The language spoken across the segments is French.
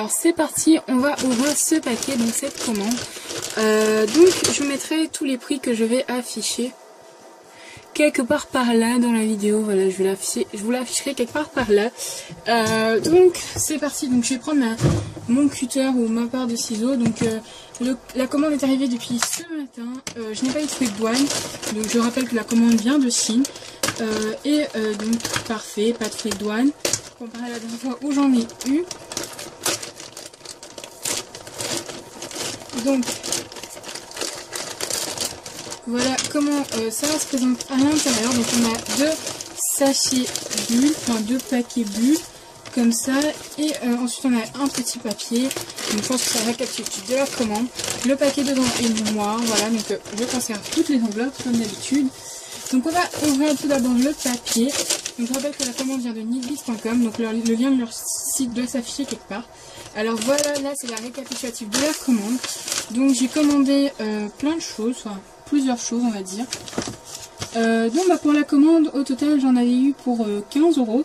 Alors c'est parti, on va ouvrir ce paquet, donc cette commande. Donc je mettrai tous les prix que je vais afficher quelque part par là dans la vidéo. Voilà, je vous l'afficherai quelque part par là. Donc c'est parti, donc je vais prendre mon cutter ou ma part de ciseaux. Donc la commande est arrivée depuis ce matin. Je n'ai pas eu de frais de douane, donc je rappelle que la commande vient de Chine. Donc parfait, pas de frais de douane. Comparé à la dernière fois où j'en ai eu. Donc voilà comment ça se présente à l'intérieur. Donc on a deux sachets bulles, enfin deux paquets bulles comme ça, et ensuite on a un petit papier. Donc je pense que ça récapitule de la commande. Le paquet dedans est noir, voilà, donc je conserve toutes les enveloppes comme d'habitude. Donc on va ouvrir tout d'abord le papier. Donc je rappelle que la commande vient de knitbiz.com, donc le lien de leur site doit s'afficher quelque part. Alors voilà, là c'est la récapitulative de la commande. Donc j'ai commandé plein de choses, enfin plusieurs choses on va dire. Donc pour la commande, au total j'en avais eu pour 15 €.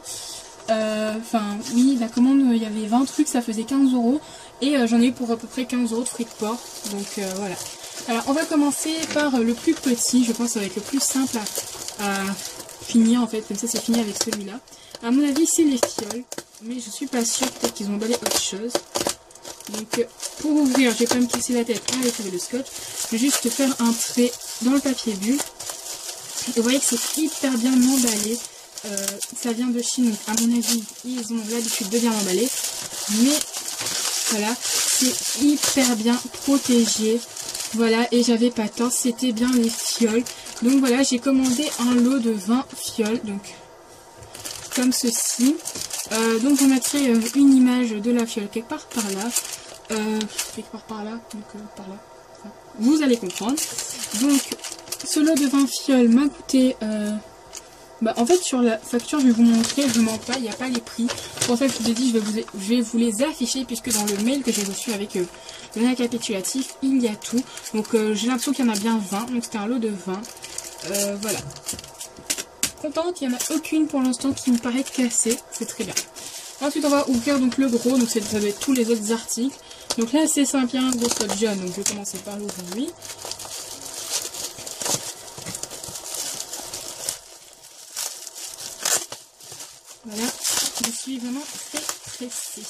Enfin oui, la commande, il y avait 20 trucs, ça faisait 15 €. Et j'en ai eu pour à peu près 15 € de frais de port. Donc voilà. Alors on va commencer par le plus petit, je pense que ça va être le plus simple à finir en fait, comme ça c'est fini avec celui-là. À mon avis c'est les fioles, mais je suis pas sûre, peut-être qu'ils ont emballé autre chose. Donc pour ouvrir, je vais pas me casser la tête avec le scotch, je vais juste faire un trait dans le papier bulle. Et vous voyez que c'est hyper bien emballé, ça vient de Chine, donc à mon avis ils ont l'habitude de bien emballer, mais voilà, c'est hyper bien protégé. Voilà, et j'avais pas tort, c'était bien les fioles. Donc voilà, j'ai commandé un lot de 20 fioles, donc comme ceci. Donc je mettrai une image de la fiole quelque part par là. Par là. Enfin, vous allez comprendre. Donc ce lot de 20 fioles m'a coûté... en fait sur la facture je vais vous montrer, je mens pas, il n'y a pas les prix. Pour ça que je vous ai dit, je vais vous les afficher, puisque dans le mail que j'ai reçu avec le récapitulatif, il y a tout. Donc j'ai l'impression qu'il y en a bien 20, donc c'était un lot de 20. Voilà. Contente, il n'y en a aucune pour l'instant qui me paraît cassée, c'est très bien. Ensuite on va ouvrir donc le gros, donc ça va être tous les autres articles. Donc là c'est simple, il y a un gros spot jaune, donc je vais commencer par l'ouvrir lui. Voilà, je suis vraiment très pressée.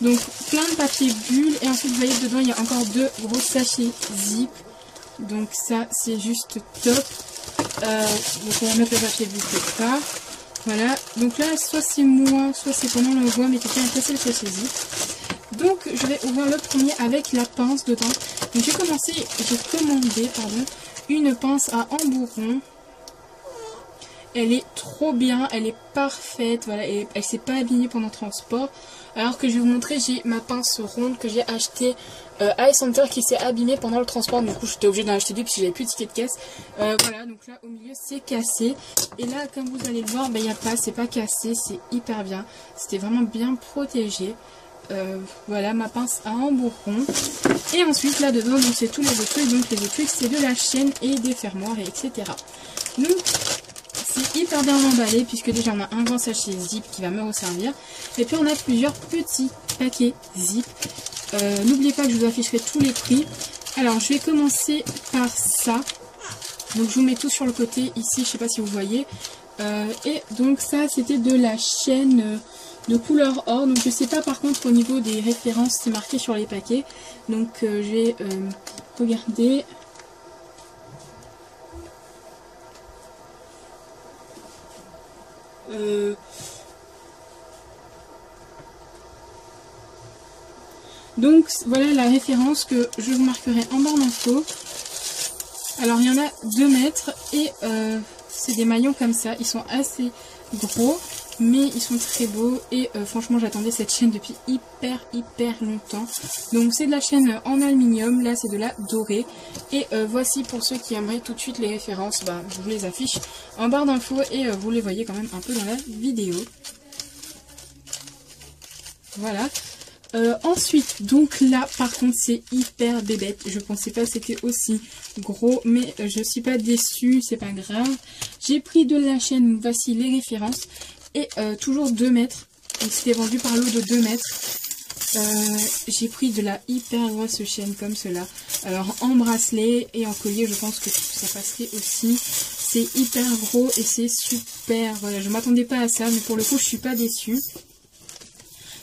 Donc plein de papier bulle, et ensuite vous voyez dedans il y a encore deux gros sachets zip. Donc ça c'est juste top. Donc on va mettre le papier bulle quelque part. Voilà, donc là soit c'est moi, soit c'est pendant l'envoi, mais quelqu'un a cassé le sachet zip. Donc je vais ouvrir le premier avec la pince dedans. Donc j'ai commandé une pince à embourron. Elle est trop bien, elle est parfaite, voilà, et elle s'est pas abîmée pendant le transport. Alors que je vais vous montrer, j'ai ma pince ronde que j'ai achetée à Center qui s'est abîmée pendant le transport. Du coup j'étais obligée d'en acheter deux puisque j'avais plus de ticket de caisse. Voilà, donc là au milieu c'est cassé. Et là comme vous allez le voir, il n'y a pas, c'est pas cassé, c'est hyper bien. C'était vraiment bien protégé. Voilà ma pince à embourron. Et ensuite là dedans, donc c'est tous les autres trucs. Donc les autres trucs c'est de la chaîne et des fermoirs, et etc. Donc c'est hyper bien emballé, puisque déjà on a un grand sachet zip qui va me resservir. Et puis on a plusieurs petits paquets zip. N'oubliez pas que je vous afficherai tous les prix. Alors je vais commencer par ça. Donc je vous mets tout sur le côté ici, je sais pas si vous voyez. Et donc ça c'était de la chaîne de couleur or. Donc je sais pas par contre au niveau des références c'est marqué sur les paquets. Donc je vais regarder. Donc voilà la référence que je vous marquerai en barre d'infos. Alors il y en a 2 mètres et c'est des maillons comme ça, ils sont assez gros mais ils sont très beaux et franchement j'attendais cette chaîne depuis hyper longtemps. Donc c'est de la chaîne en aluminium, là c'est de la dorée. Et voici pour ceux qui aimeraient tout de suite les références, je vous les affiche en barre d'infos et vous les voyez quand même un peu dans la vidéo. Voilà. Ensuite, donc là par contre c'est hyper bébête, je pensais pas que c'était aussi gros, mais je suis pas déçue, c'est pas grave. J'ai pris de la chaîne, voici les références, et toujours 2 mètres, Donc c'était vendu par lot de 2 mètres. J'ai pris de la hyper grosse chaîne comme cela. Alors en bracelet et en collier, je pense que ça passerait aussi. C'est hyper gros et c'est super. Voilà, je m'attendais pas à ça, mais pour le coup, je suis pas déçue.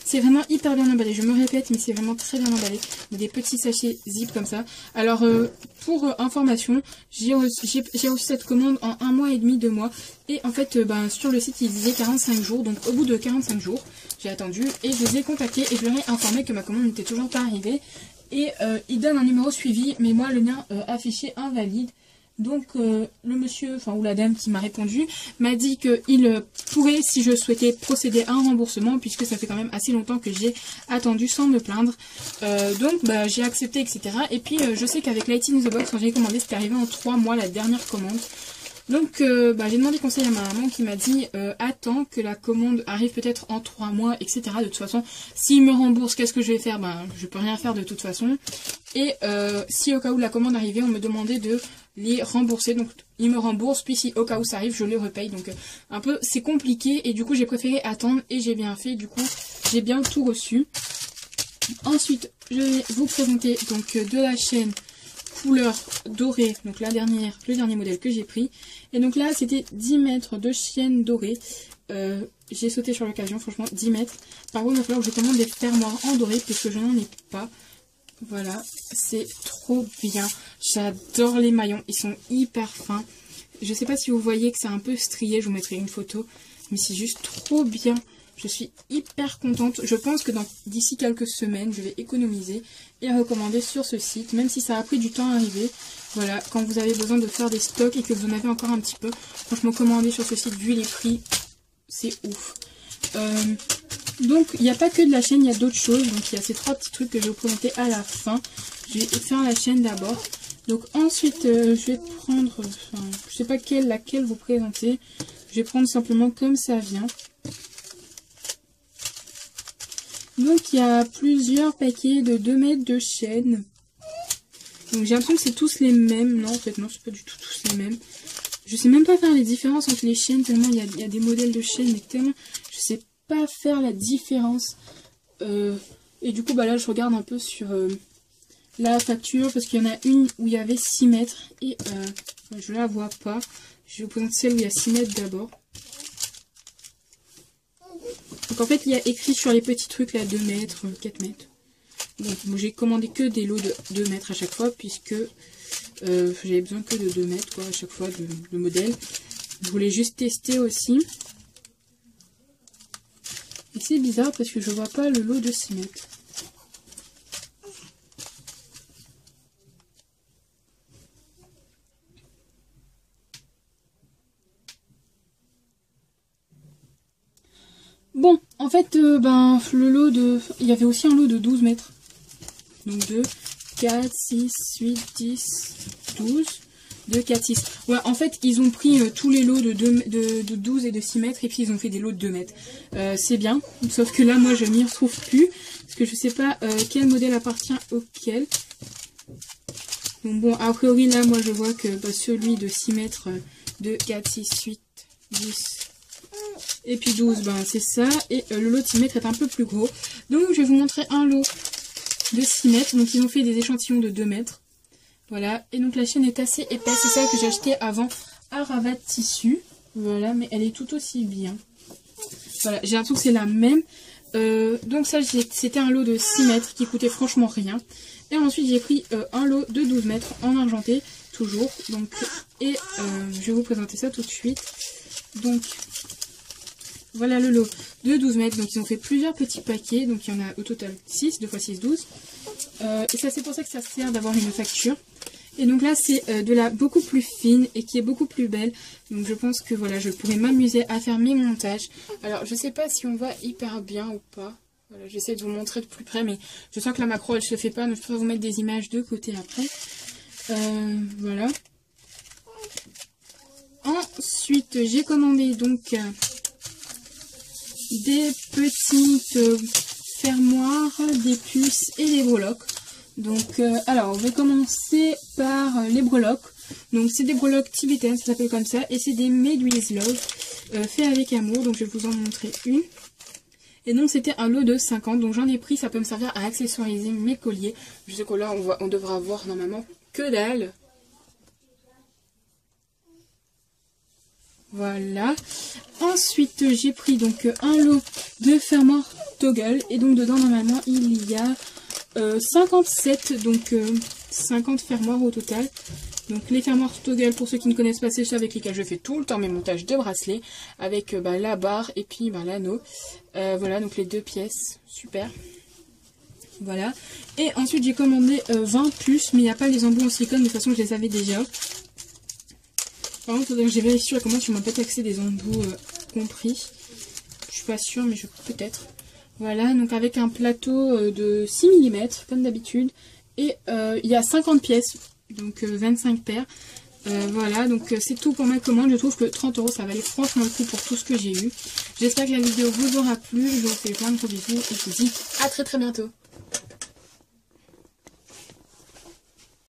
C'est vraiment hyper bien emballé. Je me répète, mais c'est vraiment très bien emballé. Des petits sachets zip comme ça. Alors, pour information, j'ai reçu cette commande en 1 mois et demi, 2 mois. Et en fait, sur le site, il disait 45 jours. Donc, au bout de 45 jours, j'ai attendu et je les ai contactés et je leur ai informé que ma commande n'était toujours pas arrivée. Et ils donnent un numéro suivi, mais moi, le mien affiché invalide. Donc le monsieur, ou la dame qui m'a répondu, m'a dit qu'il pourrait, si je souhaitais, procéder à un remboursement, puisque ça fait quand même assez longtemps que j'ai attendu sans me plaindre. Donc j'ai accepté, etc. Et puis je sais qu'avec Light in the Box, quand j'ai commandé, c'était arrivé en 3 mois la dernière commande. Donc j'ai demandé conseil à ma maman qui m'a dit attends que la commande arrive peut-être en 3 mois, etc. De toute façon, s'il me rembourse, qu'est-ce que je vais faire? Je peux rien faire de toute façon. Et si au cas où la commande arrivait, on me demandait de les rembourser. Donc ils me remboursent, puis si au cas où ça arrive, je les repaye. Donc un peu c'est compliqué et du coup j'ai préféré attendre et j'ai bien fait. Du coup j'ai bien tout reçu. Ensuite je vais vous présenter donc de la chaîne couleur dorée, donc le dernier modèle que j'ai pris. Et donc là c'était 10 mètres de chaîne dorée. J'ai sauté sur l'occasion, franchement 10 mètres. Par contre il va falloir que je commande des fermoirs en doré puisque je n'en ai pas. Voilà, c'est trop bien. J'adore les maillons, ils sont hyper fins. Je sais pas si vous voyez que c'est un peu strié, je vous mettrai une photo. Mais c'est juste trop bien. Je suis hyper contente. Je pense que d'ici quelques semaines, je vais économiser et recommander sur ce site. Même si ça a pris du temps à arriver. Voilà, quand vous avez besoin de faire des stocks et que vous en avez encore un petit peu. Franchement, commander sur ce site, vu les prix, c'est ouf. Donc il n'y a pas que de la chaîne, il y a d'autres choses. Donc il y a ces 3 petits trucs que je vais vous présenter à la fin. Je vais faire la chaîne d'abord. Donc ensuite je vais prendre, je sais pas laquelle vous présenter. Je vais prendre simplement comme ça vient. Donc il y a plusieurs paquets de 2 mètres de chaîne. Donc j'ai l'impression que c'est tous les mêmes. Non en fait non, c'est pas du tout tous les mêmes. Je sais même pas faire les différences entre les chaînes tellement il y a des modèles de chaînes, mais tellement je sais pas faire la différence. Et du coup là je regarde un peu sur la facture parce qu'il y en a une où il y avait 6 mètres et je la vois pas. Je vais vous présenter celle où il y a 6 mètres d'abord. Donc en fait il y a écrit sur les petits trucs là 2 mètres, 4 mètres. Donc j'ai commandé que des lots de 2 mètres à chaque fois puisque j'avais besoin que de 2 mètres quoi, à chaque fois de modèle. Je voulais juste tester aussi. Et c'est bizarre parce que je vois pas le lot de 6 mètres. Bon, en fait, le lot de... Il y avait aussi un lot de 12 mètres. Donc 2, 4, 6, 8, 10, 12... 2, 4, 6. Ouais, en fait, ils ont pris tous les lots de 12 et de 6 mètres et puis ils ont fait des lots de 2 mètres. C'est bien, sauf que là, moi, je m'y retrouve plus. Parce que je sais pas quel modèle appartient auquel. Donc bon, a priori, là, moi, je vois que celui de 6 mètres, 2, 4, 6, 8, 10... Et puis 12, c'est ça. Et le lot de 6 mètres est un peu plus gros. Donc, je vais vous montrer un lot de 6 mètres. Donc, ils ont fait des échantillons de 2 mètres. Voilà, et donc la chaîne est assez épaisse, c'est celle que j'ai acheté avant à Ravat Tissu. Voilà, mais elle est tout aussi bien. Voilà, j'ai l'impression que c'est la même. Donc ça, c'était un lot de 6 mètres qui coûtait franchement rien. Et ensuite, j'ai pris un lot de 12 mètres en argenté, toujours. Donc, et je vais vous présenter ça tout de suite. Donc, voilà le lot de 12 mètres. Donc, ils ont fait plusieurs petits paquets. Donc, il y en a au total 6, 2 x 6, 12. Et ça, c'est pour ça que ça sert d'avoir une facture. Et donc là, c'est de la beaucoup plus fine et qui est beaucoup plus belle. Donc, je pense que voilà, je pourrais m'amuser à faire mes montages. Alors, je sais pas si on voit hyper bien ou pas. Voilà, j'essaie de vous montrer de plus près, mais je sens que la macro, elle se fait pas. Donc, je pourrais vous mettre des images de côté après. Voilà. Ensuite, j'ai commandé donc des petites fermoirs, des puces et des breloques. Donc, alors, on va commencer par les breloques. Donc, c'est des breloques tibétaines, ça s'appelle comme ça. Et c'est des Made with Love, faits avec amour. Donc, je vais vous en montrer une. Et donc c'était un lot de 50, donc j'en ai pris, ça peut me servir à accessoiriser mes colliers. Je sais que là on devra avoir normalement que dalle. Voilà. Ensuite j'ai pris donc un lot de fermoirs toggle et donc dedans normalement il y a 57, donc 50 fermoirs au total. Donc les fermoirs toggle, pour ceux qui ne connaissent pas, c'est ceux avec lesquels je fais tout le temps mes montages de bracelets, avec la barre et puis l'anneau. Voilà, donc les deux pièces, super. Voilà. Et ensuite j'ai commandé 20 puces, mais il n'y a pas les embouts en silicone, de toute façon je les avais déjà. Par contre, j'ai vérifié sur la commande, tu m'as peut-être accès des embouts compris. Je suis pas sûre, mais peut-être. Voilà, donc avec un plateau de 6 mm, comme d'habitude. Et il y a 50 pièces, donc 25 paires. Voilà, donc c'est tout pour ma commande. Je trouve que 30 €, ça valait franchement le coup pour tout ce que j'ai eu. J'espère que la vidéo vous aura plu. Je vous fais plein de gros bisous et je vous dis à très bientôt.